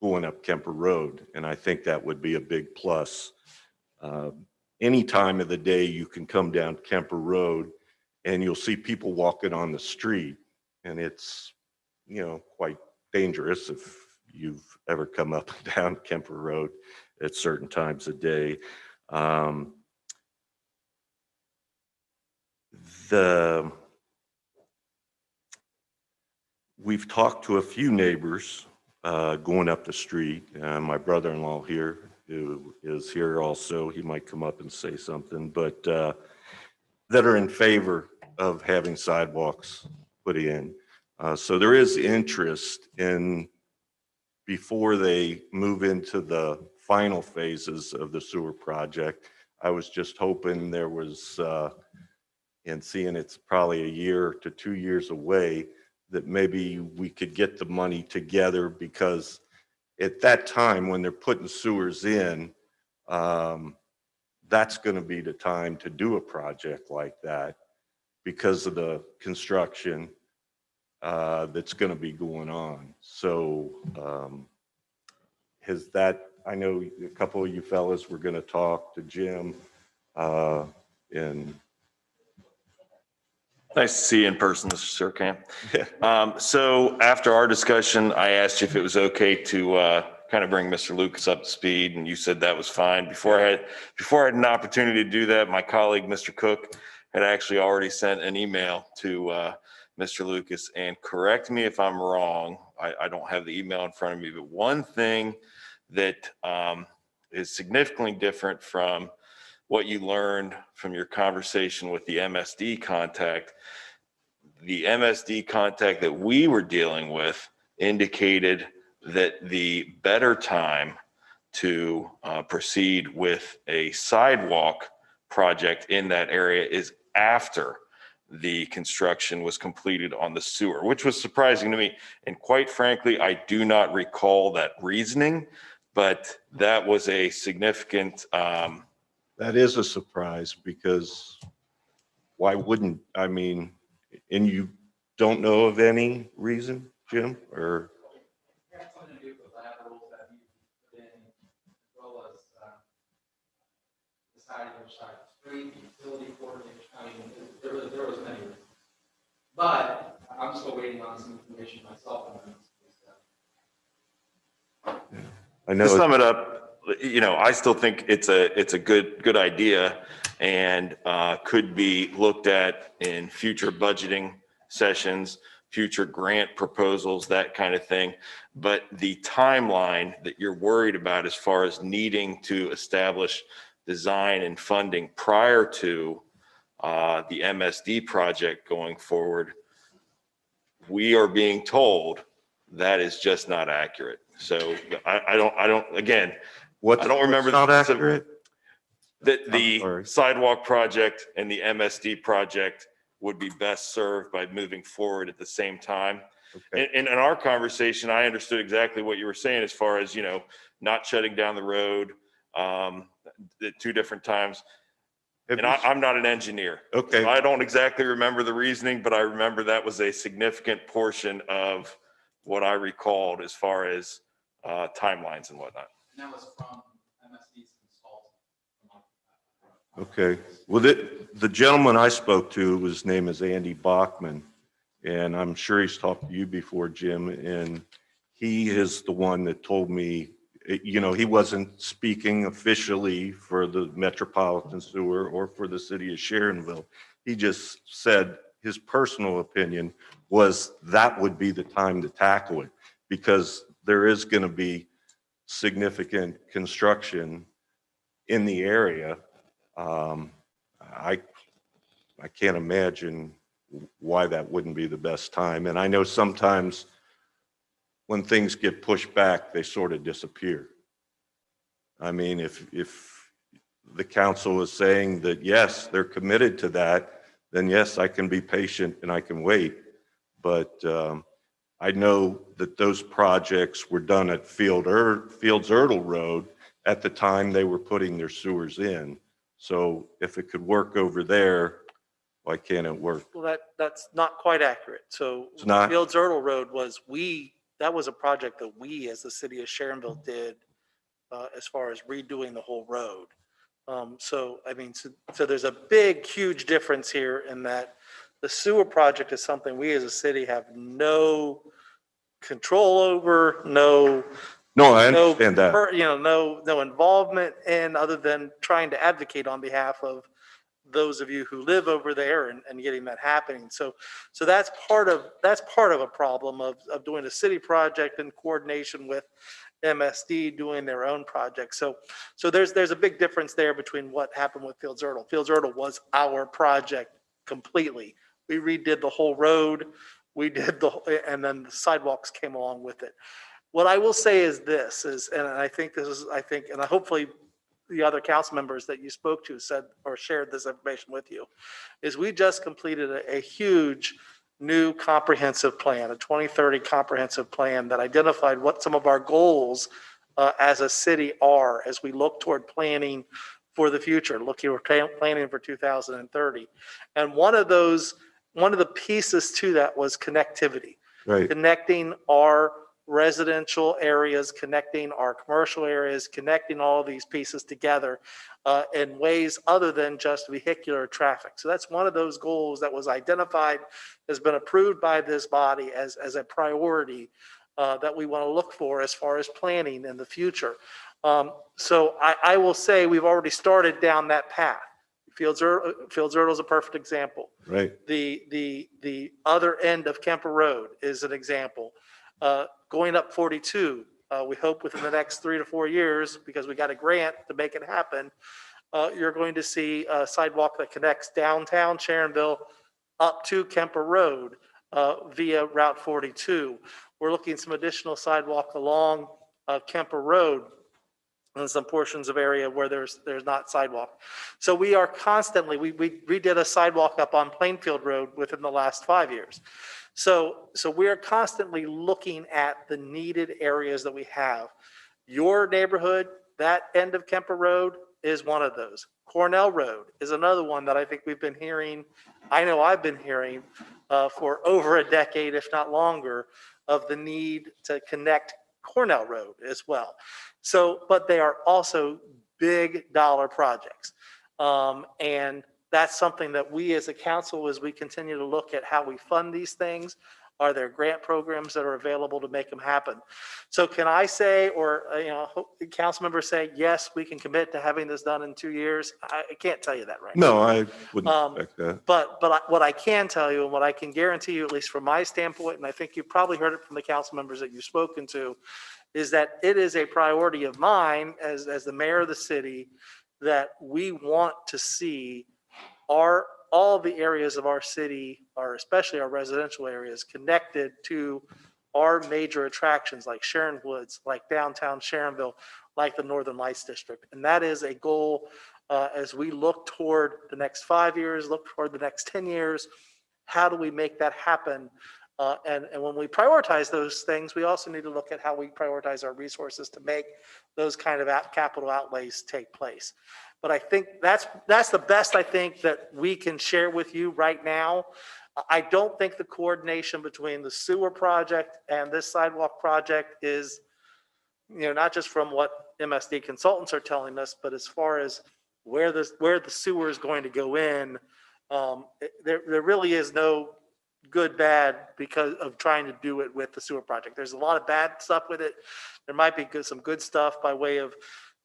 going up Kemper Road, and I think that would be a big plus. Any time of the day you can come down Kemper Road and you'll see people walking on the street, and it's, you know, quite dangerous if you've ever come up and down Kemper Road at certain times of day. We've talked to a few neighbors going up the street. My brother-in-law here, who is here also, he might come up and say something, but that are in favor of having sidewalks put in. So there is interest in, before they move into the final phases of the sewer project. I was just hoping there was, and seeing it's probably a year to 2 years away, that maybe we could get the money together, because at that time when they're putting sewers in, that's going to be the time to do a project like that because of the construction that's going to be going on. So has that, I know a couple of you fellas were going to talk to Jim and Nice to see you in person, Mr. Surkamp. So after our discussion, I asked you if it was okay to kind of bring Mr. Lucas up to speed, and you said that was fine. Before I had an opportunity to do that, my colleague, Mr. Cook, had actually already sent an email to Mr. Lucas. And correct me if I'm wrong, I don't have the email in front of me, but one thing that is significantly different from what you learned from your conversation with the MSD contact. The MSD contact that we were dealing with indicated that the better time to proceed with a sidewalk project in that area is after the construction was completed on the sewer, which was surprising to me. And quite frankly, I do not recall that reasoning, but that was a significant that is a surprise, because why wouldn't, I mean, and you don't know of any reason, Jim, or? That's something to do with laterals that you put in, as well as deciding which side of the street, utility coordination. I mean, there was many reasons. But I'm still waiting on some information myself on that. I know. To sum it up, you know, I still think it's a good idea, and could be looked at in future budgeting sessions future grant proposals, that kind of thing. But the timeline that you're worried about as far as needing to establish design and funding prior to the MSD project going forward, we are being told that is just not accurate. So I don't, again, I don't remember What's not the specific- accurate? that the sorry. sidewalk project and the MSD project would be best served by moving forward at the same time. Okay. In our conversation, I understood exactly what you were saying as far as, not shutting down the road at two different times. Have And you- I'm not an engineer. Okay. So I don't exactly remember the reasoning, but I remember that was a significant portion of what I recalled as far as timelines and whatnot. And that was from MSD's consultant. Okay. Well, the gentleman I spoke to, his name is Andy Bachman, and I'm sure he's talked to you before, Jim, and he is the one that told me, he wasn't speaking officially for the Metropolitan Sewer or for the city of Sharonville. He just said his personal opinion was that would be the time to tackle it because there is going to be significant construction in the area. I can't imagine why that wouldn't be the best time. And I know sometimes when things get pushed back, they sort of disappear. I mean, if the council is saying that, yes, they're committed to that, then yes, I can be patient and I can wait. But I know that those projects were done at Fields Erdel Road at the time they were putting their sewers in. So if it could work over there, why can't it work? Well, that's not quite accurate. So It's not? Fields Erdel Road that was a project that we as the city of Sharonville did as far as redoing the whole road. So there's a big, huge difference here in that the sewer project is something we as a city have no control over, no, I understand that. no involvement in other than trying to advocate on behalf of those of you who live over there and getting that happening. So that's part of a problem of doing a city project in coordination with MSD doing their own project. So there's a big difference there between what happened with Fields Erdel. Fields Erdel was our project completely. We redid the whole road. And then the sidewalks came along with it. What I will say is this and hopefully the other council members that you spoke to said or shared this information with you, is we just completed a huge new comprehensive plan, a 2030 comprehensive plan that identified what some of our goals as a city are as we look toward planning for the future, planning for 2030. And one of the pieces to that was connectivity, Right. connecting our residential areas, connecting our commercial areas, connecting all these pieces together in ways other than just vehicular traffic. So that's one of those goals that was identified, has been approved by this body as a priority that we want to look for as far as planning in the future. So I will say we've already started down that path. Fields Erdel is a perfect example. Right. The other end of Kemper Road is an example. Going up 42, we hope within the next 3 to 4 years, because we got a grant to make it happen, you're going to see a sidewalk that connects downtown Sharonville up to Kemper Road via Route 42. We're looking at some additional sidewalk along Kemper Road in some portions of area where there's not sidewalk. So we are constantly, we redid a sidewalk up on Plainfield Road within the last 5 years. So we are constantly looking at the needed areas that we have. Your neighborhood, that end of Kemper Road is one of those. Cornell Road is another one that I think we've been hearing, I know I've been hearing for over a decade, if not longer, of the need to connect Cornell Road as well. So, but they are also big dollar projects. And that's something that we as a council, as we continue to look at how we fund these things, Are there grant programs that are available to make them happen? So can I say, or, council members say, yes, we can commit to having this done in 2 years? I can't tell you that right now. No, I wouldn't expect that. But what I can tell you and what I can guarantee you, at least from my standpoint, and I think you probably heard it from the council members that you've spoken to, is that it is a priority of mine as the mayor of the city that we want to see all the areas of our city, or especially our residential areas, connected to our major attractions like Sharon Woods, like downtown Sharonville, like the Northern Lights District. And that is a goal as we look toward the next 5 years, look toward the next 10 years. How do we make that happen? And when we prioritize those things, we also need to look at how we prioritize our resources to make those kind of capital outlays take place. But I think that's the best I think that we can share with you right now. I don't think the coordination between the sewer project and this sidewalk project is, not just from what MSD consultants are telling us, but as far as where the sewer is going to go in, there really is no good, bad because of trying to do it with the sewer project. There's a lot of bad stuff with it. There might be some good stuff by way of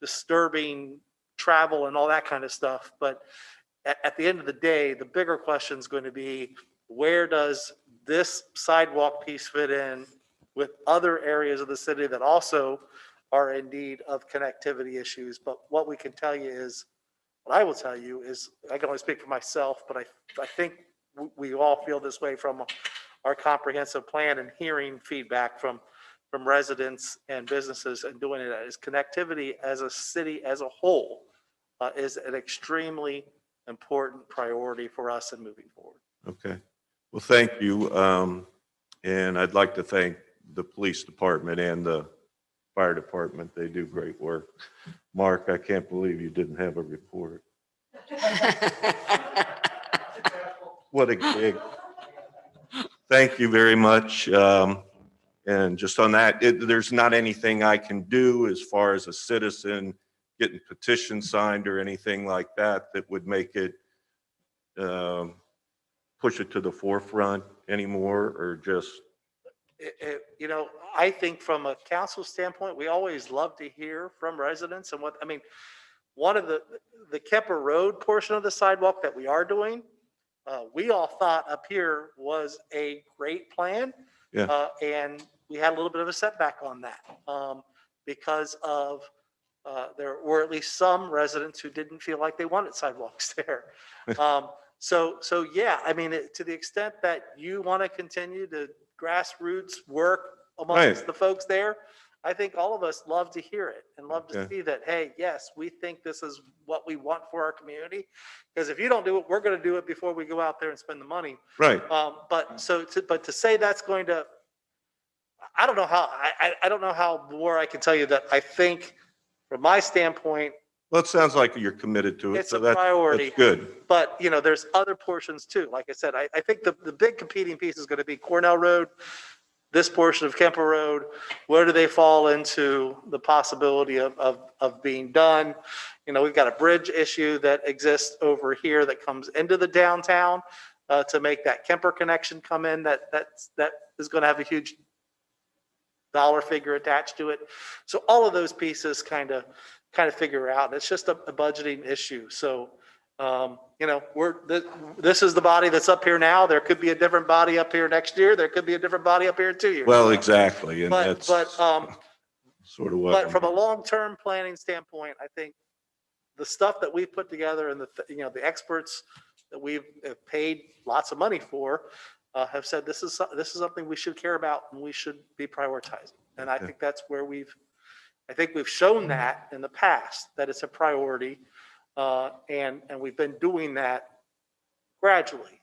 disturbing travel and all that kind of stuff. But at the end of the day, the bigger question is going to be, where does this sidewalk piece fit in with other areas of the city that also are in need of connectivity issues? But what we can tell you is, what I will tell you is, I can only speak for myself, but I think we all feel this way from our comprehensive plan and hearing feedback from residents and businesses and doing it as connectivity as a city as a whole is an extremely important priority for us in moving forward. Okay. Well, thank you. And I'd like to thank the police department and the fire department. They do great work. Mark, I can't believe you didn't have a report. What a gig. Thank you very much. And just on that, there's not anything I can do as far as a citizen getting petitions signed or anything like that that would make it push it to the forefront anymore, or just? I think from a council standpoint, we always love to hear from residents and one of the Kemper Road portion of the sidewalk that we are doing, we all thought up here was a great plan. Yeah. And we had a little bit of a setback on that because of there were at least some residents who didn't feel like they wanted sidewalks there. So yeah, I mean, to the extent that you want to continue to grassroots work amongst the folks there, I think all of us love to hear it and love to see that, hey, yes, we think this is what we want for our community. Because if you don't do it, we're going to do it before we go out there and spend the money. Right. But to say that's going to, I don't know how more I can tell you that I think from my standpoint, Well, it sounds like you're committed to it. it's so a priority. That's good. But, there's other portions too. Like I said, I think the big competing piece is going to be Cornell Road, this portion of Kemper Road. Where do they fall into the possibility of being done? We've got a bridge issue that exists over here that comes into the downtown to make that Kemper connection come in. That is going to have a huge dollar figure attached to it. So all of those pieces kind of figure out. It's just a budgeting issue. So, this is the body that's up here now. There could be a different body up here next year. There could be a different body up here in 2 years. Well, exactly. And But sort of what. from a long-term planning standpoint, I think the stuff that we've put together and the experts that we've paid lots of money for have said this is something we should care about and we should be prioritizing. And I think that's where we've shown that in the past, that it's a priority. And we've been doing that gradually.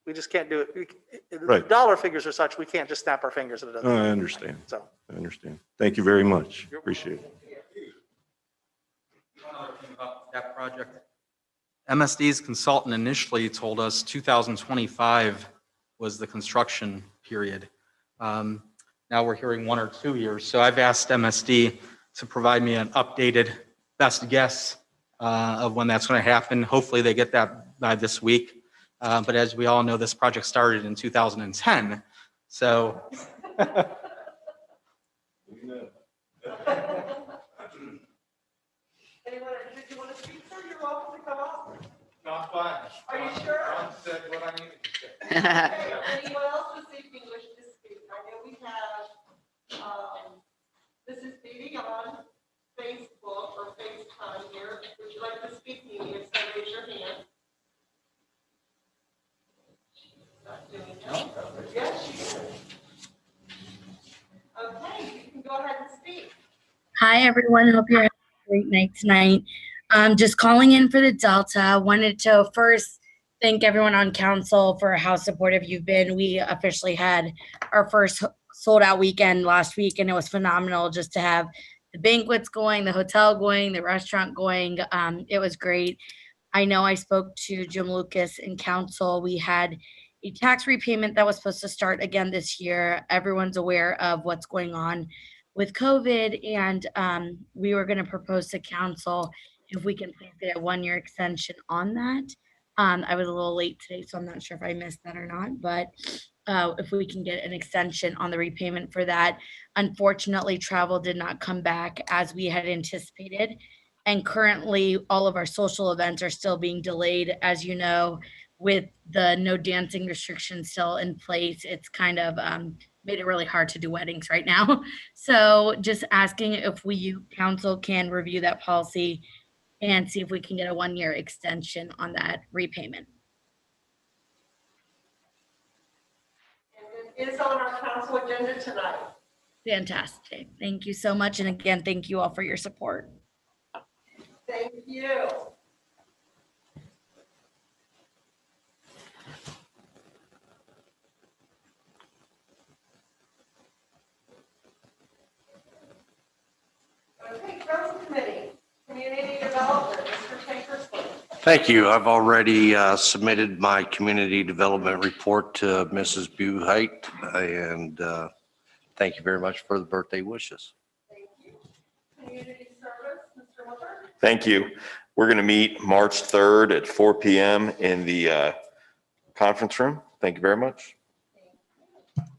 We just can't do it. Right. The dollar figures are such, we can't just snap our fingers and it doesn't. I understand. So. I understand. Thank you very much. Appreciate it. One other thing about that project. MSD's consultant initially told us 2025 was the construction period. Now we're hearing 1 or 2 years. So I've asked MSD to provide me an updated best guess of when that's going to happen. Hopefully they get that by this week. But as we all know, this project started in 2010. So Anyone, did you want to speak, sir? You're welcome to come up. Not fine. Are you sure? John said what I needed to say. Okay, anyone else this evening wish to speak? I know we have, Mrs. Beatty on Facebook or FaceTime here. Would you like to speak? You need to raise your hand. Not doing that. Yes, she is. Okay, you can go ahead and speak. Hi, everyone. Hope you're having a great night tonight. Just calling in for the Delta. Wanted to first thank everyone on council for how supportive you've been. We officially had our first sold out weekend last week, and it was phenomenal just to have the banquets going, the hotel going, the restaurant going. It was great. I know I spoke to Jim Lucas in council. We had a tax repayment that was supposed to start again this year. Everyone's aware of what's going on with COVID, and we were going to propose to council if we can please get a 1-year extension on that. I was a little late today, so I'm not sure if I missed that or not, but if we can get an extension on the repayment for that. Unfortunately, travel did not come back as we had anticipated. And currently, all of our social events are still being delayed. As you know, with the no dancing restrictions still in place, it's kind of made it really hard to do weddings right now. So just asking if council can review that policy and see if we can get a 1-year extension on that repayment. And it is on our council agenda tonight. Fantastic. Thank you so much. And again, thank you all for your support. Thank you. Okay, council committee, community development, Mr. Tankersley. Thank you. I've already submitted my community development report to Mrs. Buhite, and thank you very much for the birthday wishes. Thank you. Community service, Mr. Whipper. Thank you. We're going to meet March 3rd at 4 p.m. in the conference room. Thank you very much. Budget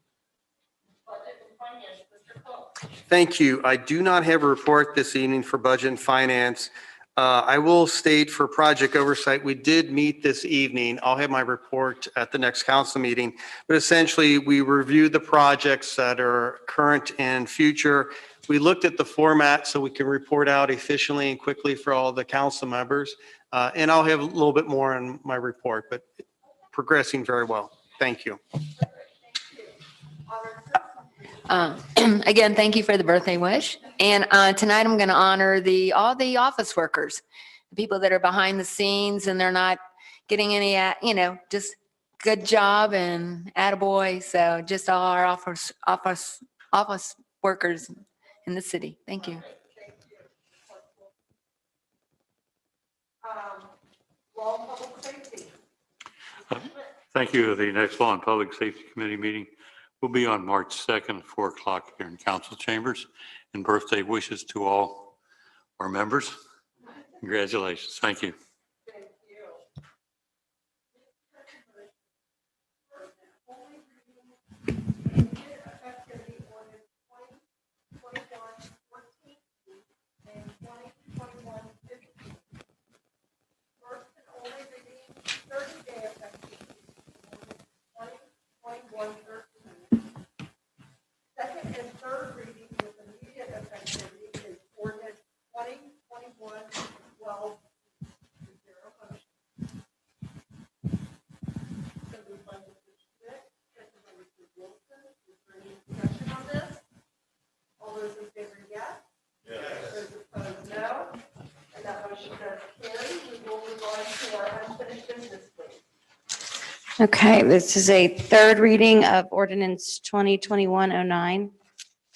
and finance, Mr. Cook. thank you. I do not have a report this evening for budget and finance. I will state for project oversight, we did meet this evening. I'll have my report at the next council meeting. But essentially, we reviewed the projects that are current and future. We looked at the format so we can report out efficiently and quickly for all the council members. And I'll have a little bit more in my report, but progressing very well. Thank you. Again, thank you for the birthday wish. And tonight I'm going to honor all the office workers, the people that are behind the scenes and they're not getting any, just good job and attaboy. So just all our office workers in the city. Thank you. Law and public safety. Thank you. The next Law and Public Safety Committee meeting will be on March 2nd at 4 o'clock here in council chambers. And birthday wishes to all our members. Congratulations. Thank you. Thank you. Effectively ordinance 2021-14 and 2021-15. First and only reading, 30-day effective. 2021-13. Second and third reading with immediate effectivity is ordinance 2021-12. Is there a motion? So moved by Mr. Schmidt, second by Mr. Wilson. Is there any discussion on this? All those in favor, yes? Yes. Those opposed, no. And that motion does carry. We will move on to our unfinished business, please. Okay, this is a third reading of ordinance 2021-09,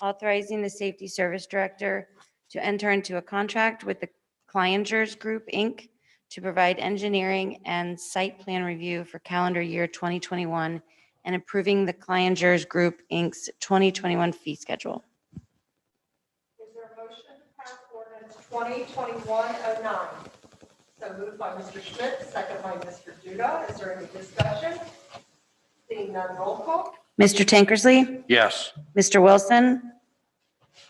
authorizing the Safety Service Director to enter into a contract with the Cliangers Group, Inc. to provide engineering and site plan review for calendar year 2021 and approving the Cliangers Group, Inc.'s 2021 fee schedule. Is there a motion to pass ordinance 2021-09? So moved by Mr. Schmidt, second by Mr. Duda. Is there any discussion? Seeing none, roll call. Mr. Tankersley, Yes. Mr. Wilson,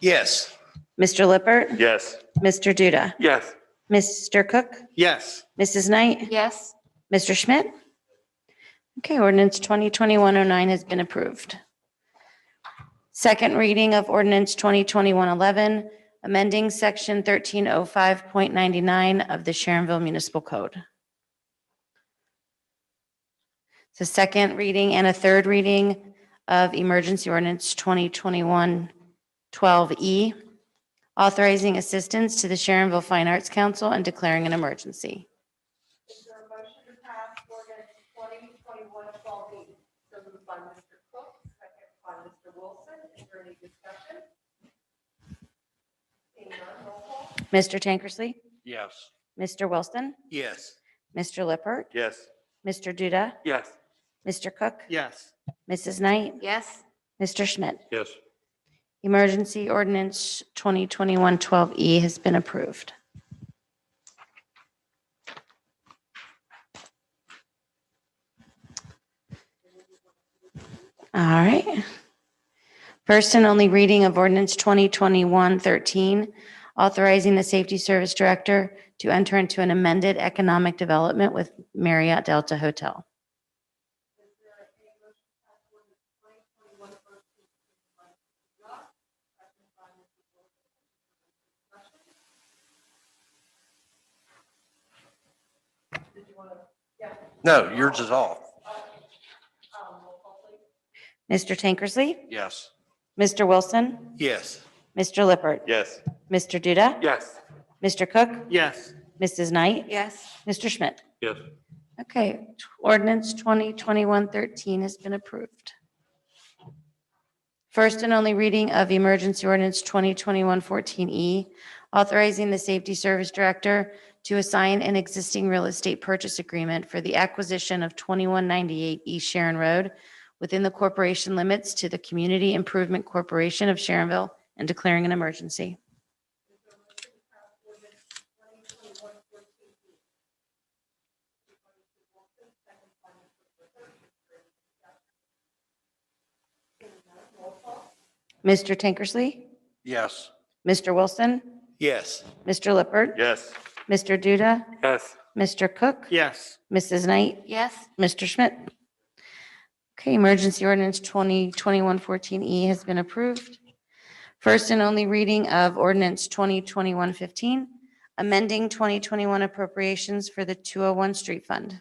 Yes. Mr. Lippert, Yes. Mr. Duda, Yes. Mr. Cook, Yes. Mrs. Knight, Yes. Mr. Schmidt. Okay, ordinance 2021-09 has been approved. Second reading of ordinance 2021-11, amending section 1305.99 of the Sharonville Municipal Code. It's a second reading and a third reading of emergency ordinance 2021-12E, authorizing assistance to the Sharonville Fine Arts Council and declaring an emergency. Is there a motion to pass ordinance 2021-12E? So moved by Mr. Cook, second by Mr. Wilson. Is there any discussion? Seeing none, roll call. Mr. Tankersley, Yes. Mr. Wilson, Yes. Mr. Lippert, Yes. Mr. Duda, Yes. Mr. Cook, Yes. Mrs. Knight, Yes. Mr. Schmidt. Yes. Emergency ordinance 2021-12E has been approved. All right. First and only reading of ordinance 2021-13, authorizing the Safety Service Director to enter into an amended economic development with Marriott Delta Hotel. No, yours is off. Mr. Tankersley, Yes. Mr. Wilson, Yes. Mr. Lippert, Yes. Mr. Duda, Yes. Mr. Cook, Yes. Mrs. Knight, Yes. Mr. Schmidt. Yes. Okay, ordinance 2021-13 has been approved. First and only reading of emergency ordinance 2021-14E, authorizing the Safety Service Director to assign an existing real estate purchase agreement for the acquisition of 2198 East Sharon Road within the corporation limits to the Community Improvement Corporation of Sharonville and declaring an emergency. Mr. Tankersley, Yes. Mr. Wilson, Yes. Mr. Lippert, Yes. Mr. Duda, Yes. Mr. Cook, Yes. Mrs. Knight, Yes. Mr. Schmidt. Okay, emergency ordinance 2021-14E has been approved. First and only reading of ordinance 2021-15, amending 2021 appropriations for the 201 Street Fund. Is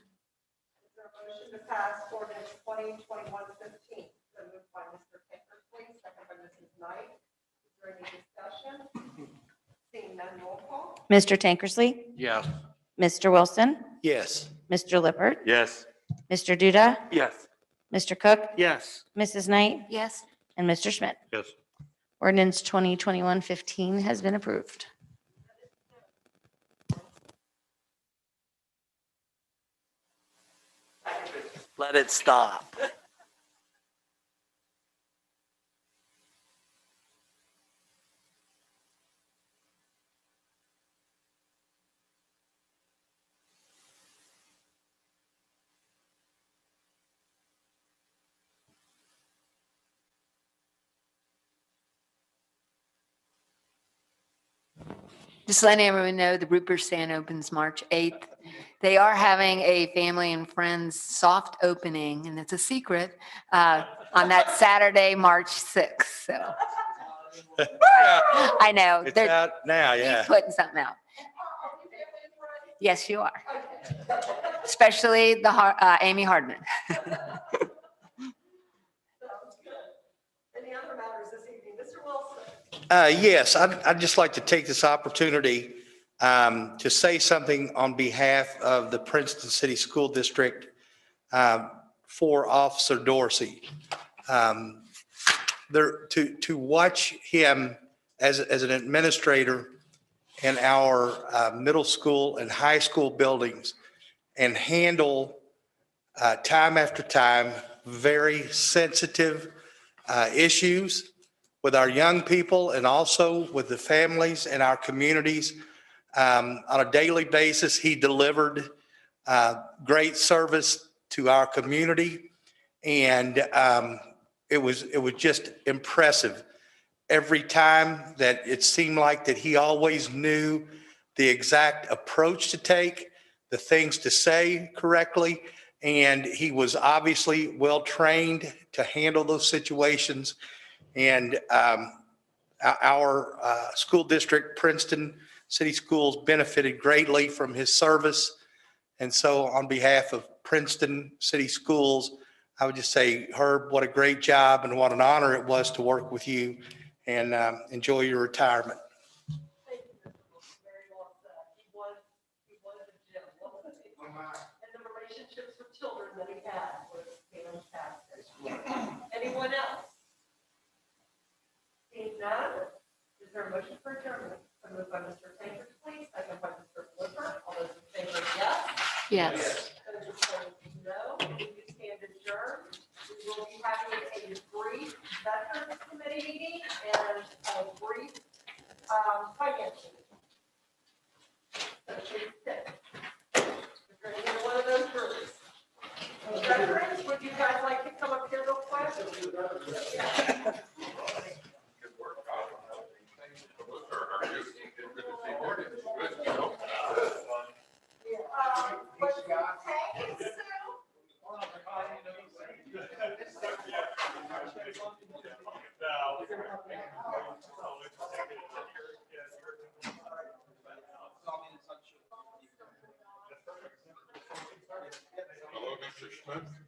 there a motion to pass ordinance 2021-15? So moved by Mr. Tankersley, second by Mrs. Knight. Is there any discussion? Seeing none, roll call. Mr. Tankersley, Yes. Mr. Wilson, Yes. Mr. Lippert, Yes. Mr. Duda, Yes. Mr. Cook, Yes. Mrs. Knight, Yes. and Mr. Schmidt. Yes. Ordinance 2021-15 has been approved. Let it stop. Just letting everyone know, the Rupert Stand opens March 8th. They are having a family and friends soft opening, and it's a secret, on that Saturday, March 6th, so. I know. It's they're- out now, he's yeah. putting something out. Yes, you are. Especially the Amy Hardman. Any other matters this evening? Mr. Wilson? Yes, I'd just like to take this opportunity to say something on behalf of the Princeton City School District for Officer Dorsey. To watch him as an administrator in our middle school and high school buildings and handle time after time very sensitive issues with our young people and also with the families in our communities. On a daily basis, he delivered great service to our community. And it was just impressive. Every time that it seemed like that he always knew the exact approach to take, the things to say correctly, and he was obviously well-trained to handle those situations. And our school district, Princeton City Schools, benefited greatly from his service. And so on behalf of Princeton City Schools, I would just say, Herb, what a great job and what an honor it was to work with you, and enjoy your retirement. Thank you, Mr. Wilson. Very well said. He was a gem, wasn't he? And the relationships with children that he had was fantastic. Anyone else? Seeing none, is there a motion for adjournment? So moved by Mr. Chambers, please, second by Mr. Flipper. All those in favor, yes? Yes. Those opposed, no. We stand adjourned. We will be having a brief Veterans Committee meeting and a brief finance meeting. So please sit. We're going to get one of those groups. Veterans, would you guys like to come up here real quick? Hello, Mr. Smith.